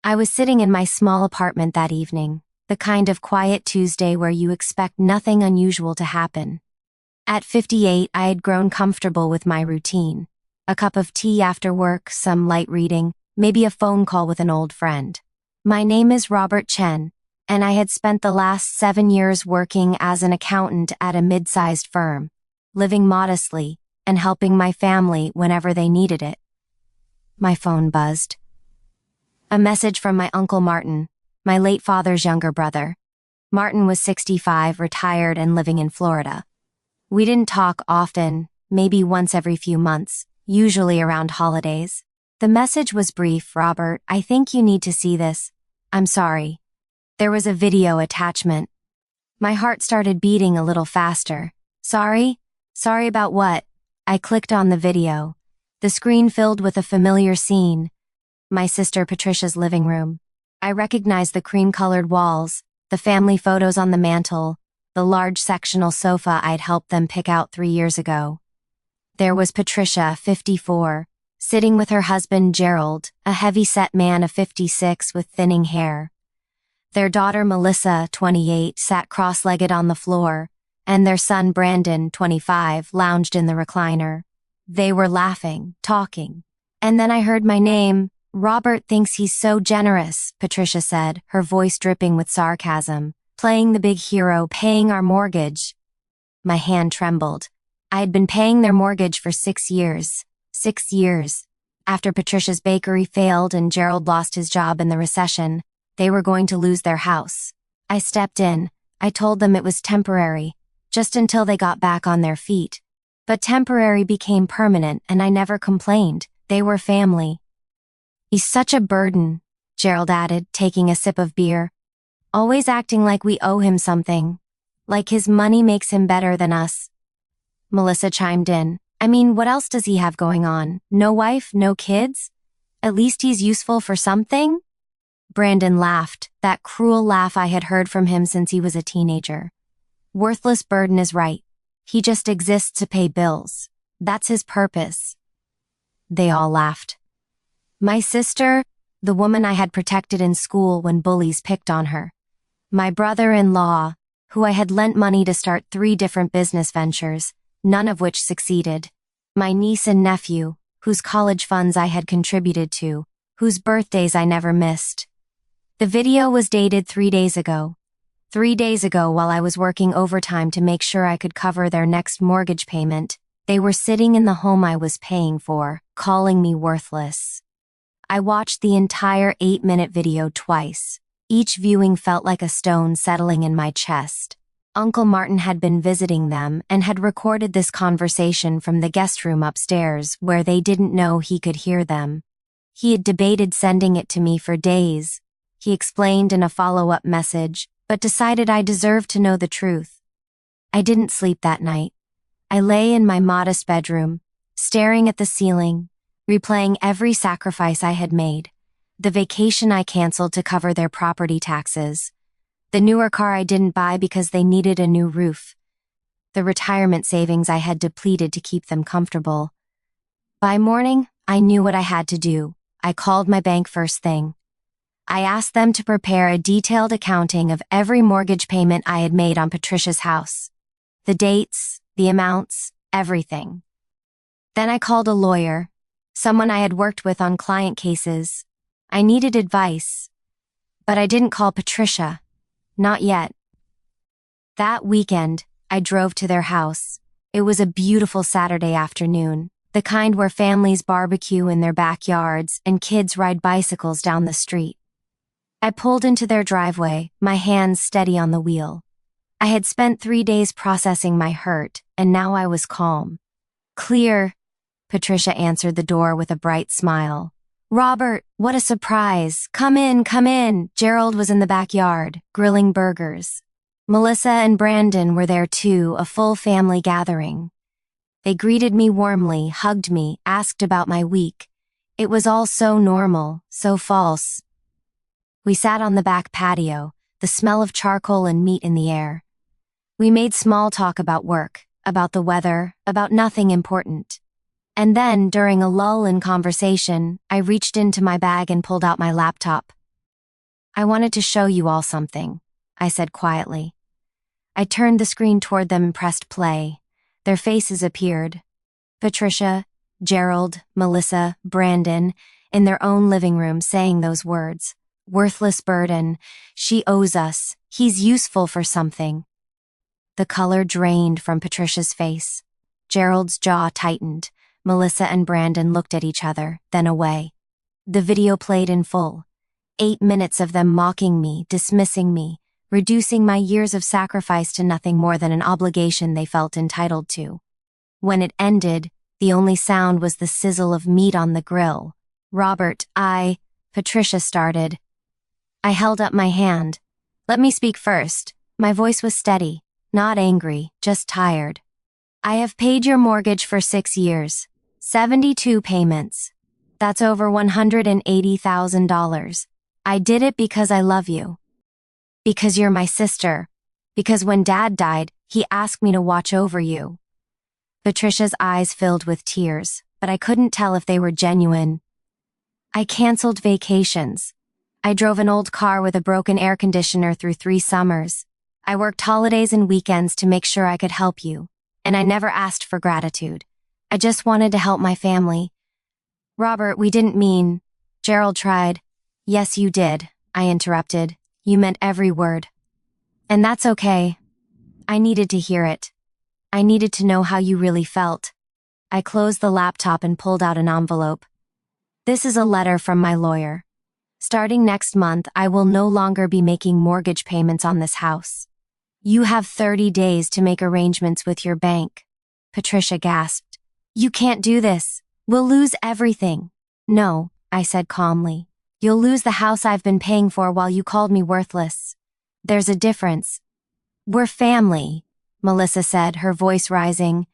I was sitting in my small apartment that evening, the kind of quiet Tuesday where you expect nothing unusual to happen. At 58, I had grown comfortable with my routine. A cup of tea after work, some light reading, maybe a phone call with an old friend. My name is Robert Chen, and I had spent the last 7 years working as an accountant at a mid-sized firm, living modestly and helping my family whenever they needed it. My phone buzzed. A message from my Uncle Martin, my late father's younger brother. Martin was 65, retired, and living in Florida. We didn't talk often, maybe once every few months, usually around holidays. The message was brief. Robert, I think you need to see this. I'm sorry. There was a video attachment. My heart started beating a little faster. Sorry? Sorry about what? I clicked on the video. The screen filled with a familiar scene. My sister Patricia's living room. I recognized the cream-colored walls, the family photos on the mantle, the large sectional sofa I'd helped them pick out 3 years ago. There was Patricia, 54, sitting with her husband Gerald, a heavy-set man of 56 with thinning hair. Their daughter Melissa, 28, sat cross-legged on the floor, and their son Brandon, 25, lounged in the recliner. They were laughing, talking. And then I heard my name. Robert thinks he's so generous, Patricia said, her voice dripping with sarcasm. Playing the big hero, paying our mortgage. My hand trembled. I had been paying their mortgage for 6 years. 6 years. After Patricia's bakery failed and Gerald lost his job in the recession, they were going to lose their house. I stepped in. I told them it was temporary, just until they got back on their feet. But temporary became permanent, and I never complained. They were family. He's such a burden, Gerald added, taking a sip of beer. Always acting like we owe him something. Like his money makes him better than us. Melissa chimed in. I mean, what else does he have going on? No wife, no kids? At least he's useful for something? Brandon laughed, that cruel laugh I had heard from him since he was a teenager. Worthless burden is right. He just exists to pay bills. That's his purpose. They all laughed. My sister, the woman I had protected in school when bullies picked on her. My brother-in-law, who I had lent money to start 3 different business ventures, none of which succeeded. My niece and nephew, whose college funds I had contributed to, whose birthdays I never missed. The video was dated 3 days ago. 3 days ago, while I was working overtime to make sure I could cover their next mortgage payment, they were sitting in the home I was paying for, calling me worthless. I watched the entire 8-minute video twice. Each viewing felt like a stone settling in my chest. Uncle Martin had been visiting them and had recorded this conversation from the guest room upstairs where they didn't know he could hear them. He had debated sending it to me for days. He explained in a follow-up message, but decided I deserved to know the truth. I didn't sleep that night. I lay in my modest bedroom, staring at the ceiling, replaying every sacrifice I had made. The vacation I canceled to cover their property taxes. The newer car I didn't buy because they needed a new roof. The retirement savings I had depleted to keep them comfortable. By morning, I knew what I had to do. I called my bank first thing. I asked them to prepare a detailed accounting of every mortgage payment I had made on Patricia's house. The dates, the amounts, everything. Then I called a lawyer, someone I had worked with on client cases. I needed advice, but I didn't call Patricia. Not yet. That weekend, I drove to their house. It was a beautiful Saturday afternoon, the kind where families barbecue in their backyards and kids ride bicycles down the street. I pulled into their driveway, my hands steady on the wheel. I had spent 3 days processing my hurt, and now I was calm. Clear, Patricia answered the door with a bright smile. Robert, what a surprise. Come in, come in. Gerald was in the backyard, grilling burgers. Melissa and Brandon were there too, a full family gathering. They greeted me warmly, hugged me, asked about my week. It was all so normal, so false. We sat on the back patio, the smell of charcoal and meat in the air. We made small talk about work, about the weather, about nothing important. And then, during a lull in conversation, I reached into my bag and pulled out my laptop. I wanted to show you all something, I said quietly. I turned the screen toward them and pressed play. Their faces appeared. Patricia, Gerald, Melissa, Brandon, in their own living room saying those words. Worthless burden. She owes us. He's useful for something. The color drained from Patricia's face. Gerald's jaw tightened. Melissa and Brandon looked at each other, then away. The video played in full. 8 minutes of them mocking me, dismissing me, reducing my years of sacrifice to nothing more than an obligation they felt entitled to. When it ended, the only sound was the sizzle of meat on the grill. Patricia started. I held up my hand. Let me speak first. My voice was steady, not angry, just tired. I have paid your mortgage for 6 years. 72 payments. That's over $180,000. I did it because I love you. Because you're my sister. Because when Dad died, he asked me to watch over you. Patricia's eyes filled with tears, but I couldn't tell if they were genuine. I canceled vacations. I drove an old car with a broken air conditioner through 3 summers. I worked holidays and weekends to make sure I could help you, and I never asked for gratitude. I just wanted to help my family. Robert, we didn't mean... Gerald tried. Yes, you did, I interrupted. You meant every word. And that's okay. I needed to hear it. I needed to know how you really felt. I closed the laptop and pulled out an envelope. This is a letter from my lawyer. Starting next month, I will no longer be making mortgage payments on this house. You have 30 days to make arrangements with your bank. Patricia gasped. You can't do this. We'll lose everything. No, I said calmly. You'll lose the house I've been paying for while you called me worthless. There's a difference. We're family, Melissa said, her voice rising.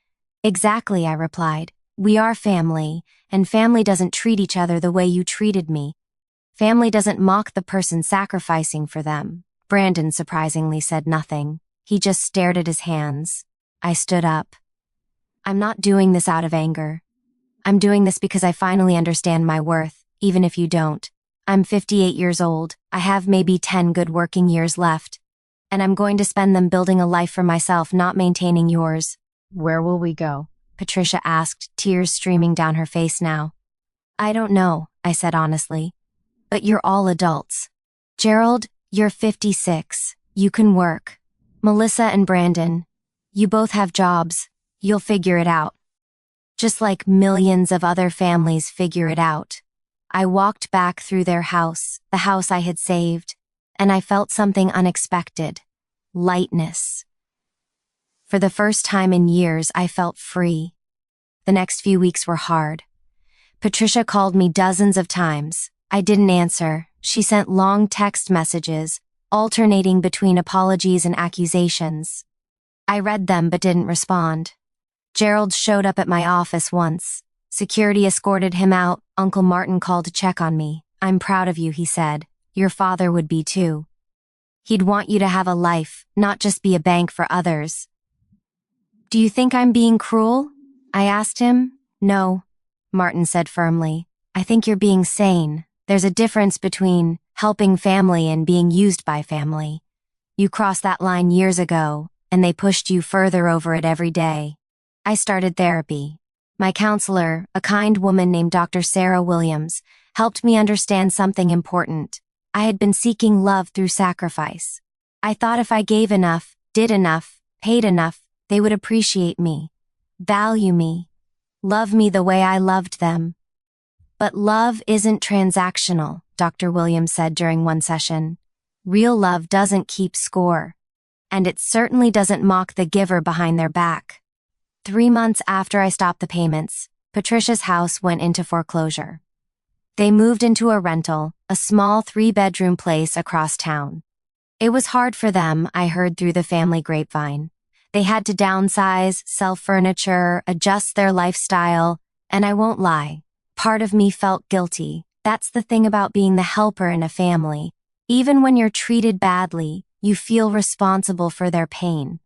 Exactly, I replied. We are family, and family doesn't treat each other the way you treated me. Family doesn't mock the person sacrificing for them. Brandon surprisingly said nothing. He just stared at his hands. I stood up. I'm not doing this out of anger. I'm doing this because I finally understand my worth, even if you don't. I'm 58 years old. I have maybe 10 good working years left. And I'm going to spend them building a life for myself, not maintaining yours. Where will we go? Patricia asked, tears streaming down her face now. I don't know, I said honestly. But you're all adults. Gerald, you're 56. You can work. Melissa and Brandon, you both have jobs. You'll figure it out. Just like millions of other families figure it out. I walked back through their house, the house I had saved, and I felt something unexpected. Lightness. For the first time in years, I felt free. The next few weeks were hard. Patricia called me dozens of times. I didn't answer. She sent long text messages, alternating between apologies and accusations. I read them but didn't respond. Gerald showed up at my office once. Security escorted him out. Uncle Martin called to check on me. I'm proud of you, he said. Your father would be too. He'd want you to have a life, not just be a bank for others. Do you think I'm being cruel? I asked him. No, Martin said firmly. I think you're being sane. There's a difference between helping family and being used by family. You crossed that line years ago, and they pushed you further over it every day. I started therapy. My counselor, a kind woman named Dr. Sarah Williams, helped me understand something important. I had been seeking love through sacrifice. I thought if I gave enough, did enough, paid enough, they would appreciate me, value me, love me the way I loved them. But love isn't transactional, Dr. Williams said during one session. Real love doesn't keep score. And it certainly doesn't mock the giver behind their back. 3 months after I stopped the payments, Patricia's house went into foreclosure. They moved into a rental, a small 3-bedroom place across town. It was hard for them, I heard through the family grapevine. They had to downsize, sell furniture, adjust their lifestyle, and I won't lie. Part of me felt guilty. That's the thing about being the helper in a family. Even when you're treated badly, you feel responsible for their pain.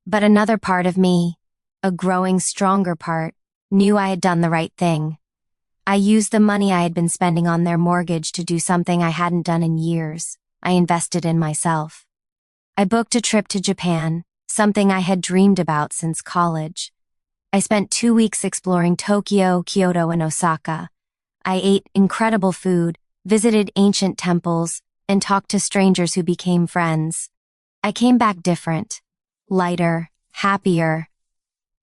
But another part of me, a growing stronger part, knew I had done the right thing. I used the money I had been spending on their mortgage to do something I hadn't done in years. I invested in myself. I booked a trip to Japan, something I had dreamed about since college. I spent 2 weeks exploring Tokyo, Kyoto, and Osaka. I ate incredible food, visited ancient temples, and talked to strangers who became friends. I came back different, lighter, happier.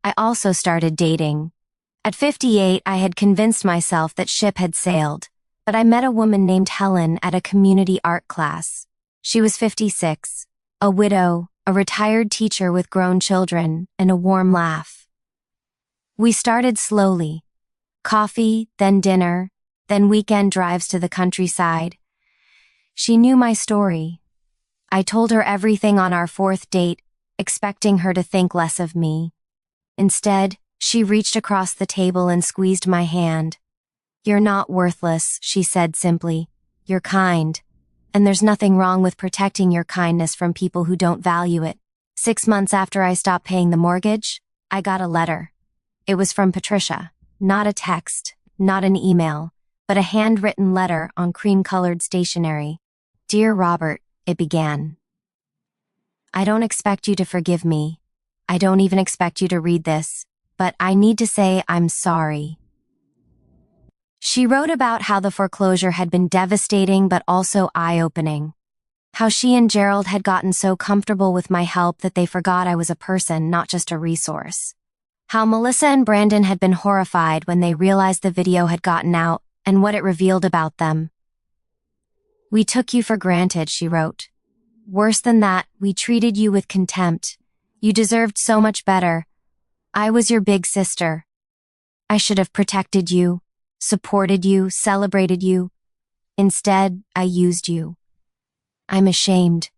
I also started dating. At 58, I had convinced myself that ship had sailed, but I met a woman named Helen at a community art class. She was 56, a widow, a retired teacher with grown children, and a warm laugh. We started slowly. Coffee, then dinner, then weekend drives to the countryside. She knew my story. I told her everything on our 4th date, expecting her to think less of me. Instead, she reached across the table and squeezed my hand. "You're not worthless," she said simply. "You're kind. And there's nothing wrong with protecting your kindness from people who don't value it." 6 months after I stopped paying the mortgage, I got a letter. It was from Patricia. Not a text, not an email, but a handwritten letter on cream-colored stationery. "Dear Robert," it began. "I don't expect you to forgive me. I don't even expect you to read this, but I need to say I'm sorry." She wrote about how the foreclosure had been devastating but also eye-opening. How she and Gerald had gotten so comfortable with my help that they forgot I was a person, not just a resource. How Melissa and Brandon had been horrified when they realized the video had gotten out and what it revealed about them. "We took you for granted," she wrote. "Worse than that, we treated you with contempt. You deserved so much better. I was your big sister. I should have protected you, supported you, celebrated you. Instead, I used you. I'm ashamed."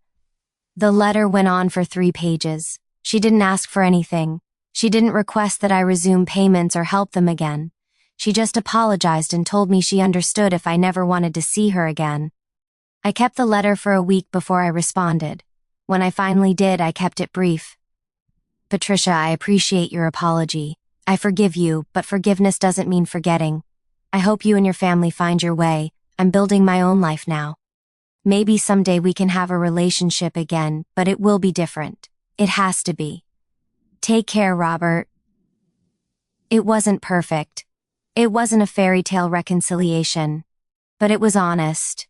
The letter went on for 3 pages. She didn't ask for anything. She didn't request that I resume payments or help them again. She just apologized and told me she understood if I never wanted to see her again. I kept the letter for a week before I responded. When I finally did, I kept it brief. "Patricia, I appreciate your apology. I forgive you, but forgiveness doesn't mean forgetting. I hope you and your family find your way. I'm building my own life now. Maybe someday we can have a relationship again, but it will be different. It has to be. Take care, Robert." It wasn't perfect. It wasn't a fairy tale reconciliation, but it was honest.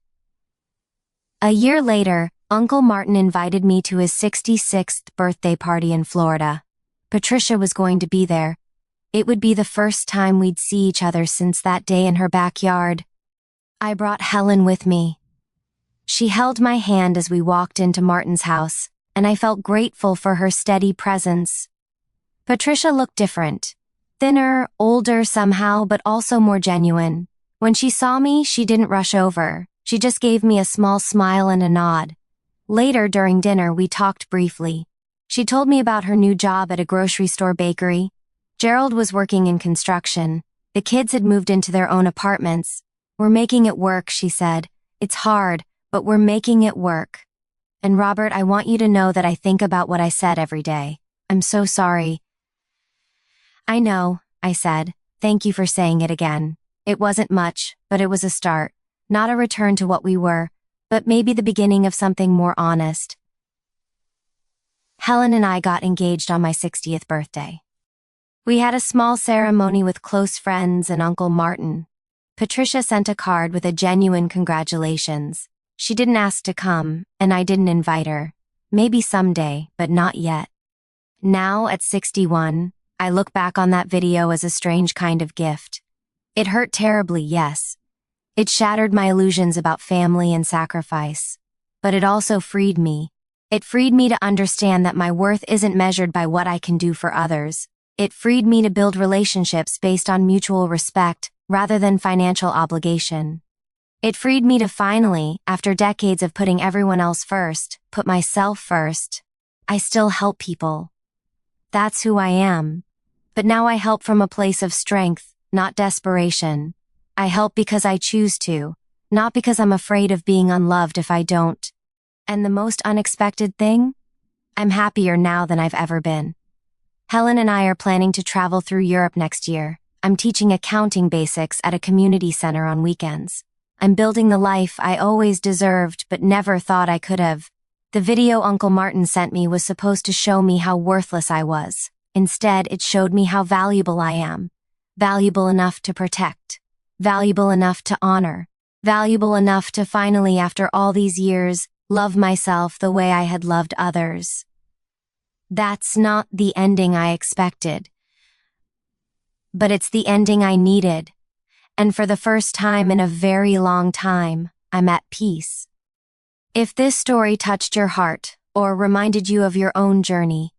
A year later, Uncle Martin invited me to his 66th birthday party in Florida. Patricia was going to be there. It would be the first time we'd see each other since that day in her backyard. I brought Helen with me. She held my hand as we walked into Martin's house, and I felt grateful for her steady presence. Patricia looked different. Thinner, older somehow, but also more genuine. When she saw me, she didn't rush over. She just gave me a small smile and a nod. Later, during dinner, we talked briefly. She told me about her new job at a grocery store bakery. Gerald was working in construction. The kids had moved into their own apartments. "We're making it work," she said. "It's hard, but we're making it work. And Robert, I want you to know that I think about what I said every day. I'm so sorry." "I know," I said. "Thank you for saying it again. It wasn't much, but it was a start. Not a return to what we were, but maybe the beginning of something more honest." Helen and I got engaged on my 60th birthday. We had a small ceremony with close friends and Uncle Martin. Patricia sent a card with a genuine congratulations. She didn't ask to come, and I didn't invite her. Maybe someday, but not yet. Now, at 61, I look back on that video as a strange kind of gift. It hurt terribly, yes. It shattered my illusions about family and sacrifice. But it also freed me. It freed me to understand that my worth isn't measured by what I can do for others. It freed me to build relationships based on mutual respect rather than financial obligation. It freed me to finally, after decades of putting everyone else first, put myself first. I still help people. That's who I am. But now I help from a place of strength, not desperation. I help because I choose to, not because I'm afraid of being unloved if I don't. And the most unexpected thing? I'm happier now than I've ever been. Helen and I are planning to travel through Europe next year. I'm teaching accounting basics at a community center on weekends. I'm building the life I always deserved but never thought I could have. The video Uncle Martin sent me was supposed to show me how worthless I was. Instead, it showed me how valuable I am. Valuable enough to protect. Valuable enough to honor. Valuable enough to finally, after all these years, love myself the way I had loved others. That's not the ending I expected. But it's the ending I needed. And for the first time in a very long time, I'm at peace. If this story touched your heart, or reminded you of your own journey,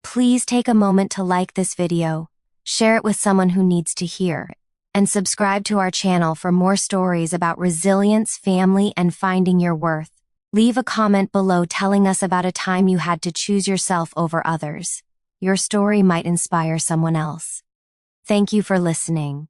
please take a moment to like this video, share it with someone who needs to hear, and subscribe to our channel for more stories about resilience, family, and finding your worth. Leave a comment below telling us about a time you had to choose yourself over others. Your story might inspire someone else. Thank you for listening.